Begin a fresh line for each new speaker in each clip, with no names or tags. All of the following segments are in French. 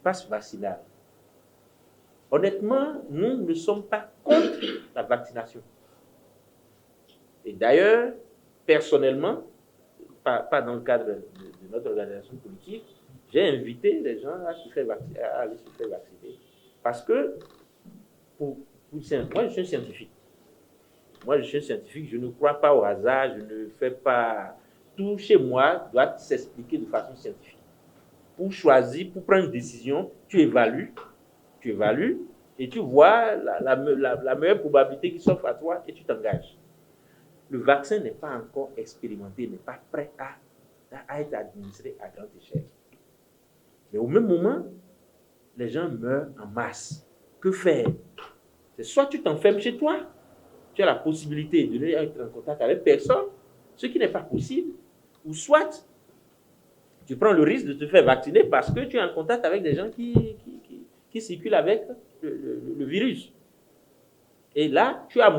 passe vaccinal. Honnêtement, nous ne sommes pas contre la vaccination. Et d'ailleurs, personnellement, pas dans le cadre de notre organisation politique, j'ai invité les gens à aller se faire vacciner. Parce que, moi, je suis scientifique. Je ne crois pas au hasard, je ne fais pas... Tout chez moi doit s'expliquer de façon scientifique. Pour choisir, pour prendre une décision, tu évalues, et tu vois la meilleure probabilité qui s'offre à toi et tu t'engages. Le vaccin n'est pas encore expérimenté, n'est pas prêt à être administré à grande échelle. Mais au même moment, les gens meurent en masse. Que faire? C'est soit tu t'enfermes chez toi, tu as la possibilité de ne être en contact avec personne, ce qui n'est pas possible, ou soit tu prends le risque de te faire vacciner parce que tu es en contact avec des gens qui circulent avec le virus. Et là, tu as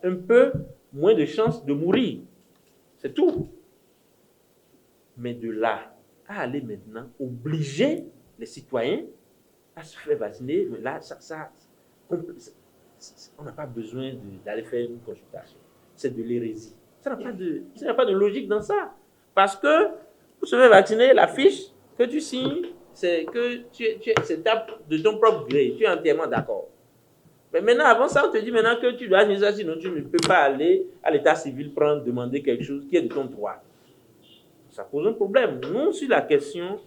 un peu moins de chances de mourir. C'est tout. Mais de là à aller maintenant obliger les citoyens à se faire vacciner, mais là, on n'a pas besoin d'aller faire une consultation. C'est de l'hérésie. Ça n'a pas de logique dans ça. Parce que pour se faire vacciner, la fiche que tu signes, c'est que c'est de ton propre gré. Tu es entièrement d'accord. Mais maintenant, avant ça, on te dit maintenant que tu dois signer ça, sinon tu ne peux pas aller à l'état civil demander quelque chose qui est de ton droit. Ça pose un problème. Nous, sur la question,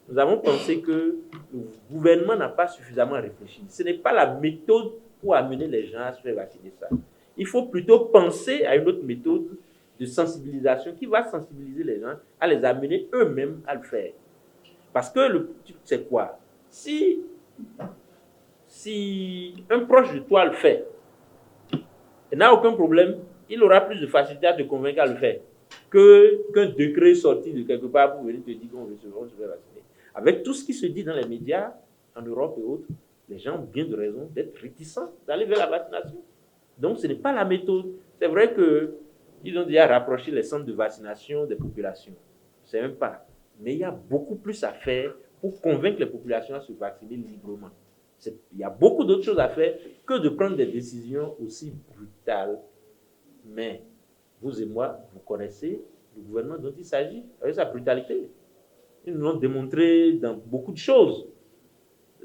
nous avons pensé que le gouvernement n'a pas suffisamment réfléchi. Ce n'est pas la méthode pour amener les gens à se faire vacciner ça. Il faut plutôt penser à une autre méthode de sensibilisation qui va sensibiliser les gens à les amener eux-mêmes à le faire. Parce que, c'est quoi? Si un proche de toi le fait, il n'a aucun problème, il aura plus de facilité à te convaincre à le faire qu'un décret sorti de quelque part pour venir te dire qu'on veut se faire vacciner. Avec tout ce qui se dit dans les médias, en Europe et autres, les gens ont bien de raison d'être réticents d'aller vers la vaccination. Donc, ce n'est pas la méthode. C'est vrai qu'ils ont déjà rapproché les centres de vaccination des populations. C'est même pas. Mais il y a beaucoup plus à faire pour convaincre les populations à se vacciner librement. Il y a beaucoup d'autres choses à faire que de prendre des décisions aussi brutales. Mais vous et moi, vous connaissez le gouvernement dont il s'agit avec sa brutalité. Ils nous l'ont démontré dans beaucoup de choses.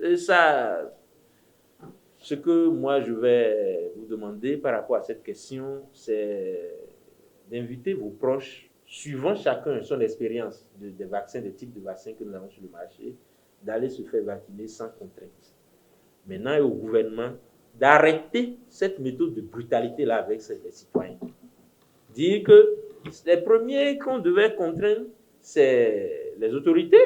Et ça, ce que moi je vais vous demander par rapport à cette question, c'est d'inviter vos proches, suivant chacun son expérience des vaccins, des types de vaccins que nous avons sur le marché, d'aller se faire vacciner sans contrainte. Maintenant, il est au gouvernement d'arrêter cette méthode de brutalité-là avec les citoyens. Dire que les premiers qu'on devait contraindre, c'est les autorités,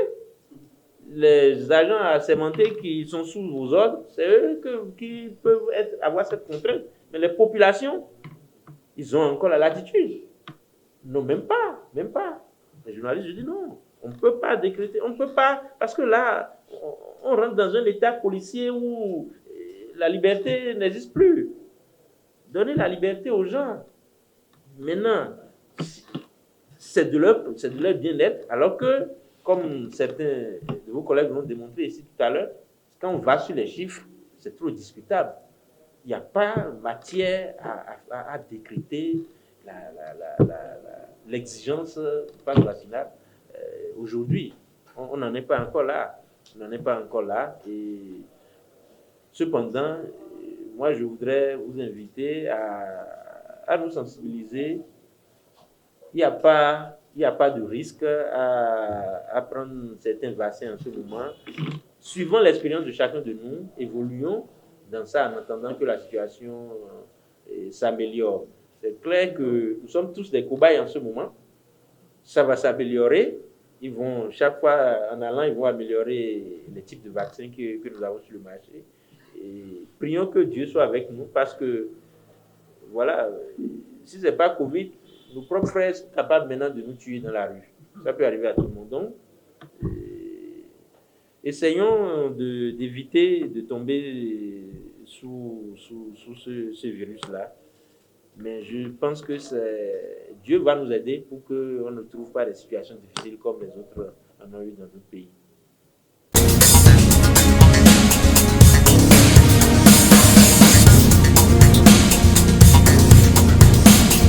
les agents assermentés qui sont sous vos ordres, c'est eux qui peuvent avoir cette contrainte. Mais les populations, ils ont encore la latitude. Non, même pas. Les journalistes, je dis non, on ne peut pas décréter, on ne peut pas, parce que là, on rentre dans un état policier où la liberté n'existe plus. Donnez la liberté aux gens. Maintenant, c'est de leur bien-être, alors que, comme certains de vos collègues l'ont démontré ici tout à l'heure, quand on va sur les chiffres, c'est trop discutable. Il n'y a pas matière à décréter l'exigence du pass vaccinal. Aujourd'hui, on n'en est pas encore là. Et cependant, moi, je voudrais vous inviter à nous sensibiliser. Il n'y a pas de risque à prendre certains vaccins en ce moment. Suivant l'expérience de chacun de nous, évoluons dans ça en attendant que la situation s'améliore. C'est clair que nous sommes tous des cobayes en ce moment. Ça va s'améliorer. Chaque fois en allant, ils vont améliorer les types de vaccins que nous avons sur le marché. Et prions que Dieu soit avec nous parce que, voilà, si ce n'est pas Covid, nos propres frères sont capables maintenant de nous tuer dans la rue. Ça peut arriver à tout le monde. Donc, essayons d'éviter de tomber sous ce virus-là. Mais je pense que Dieu va nous aider pour qu'on ne trouve pas des situations difficiles comme les autres en ont eu dans d'autres pays.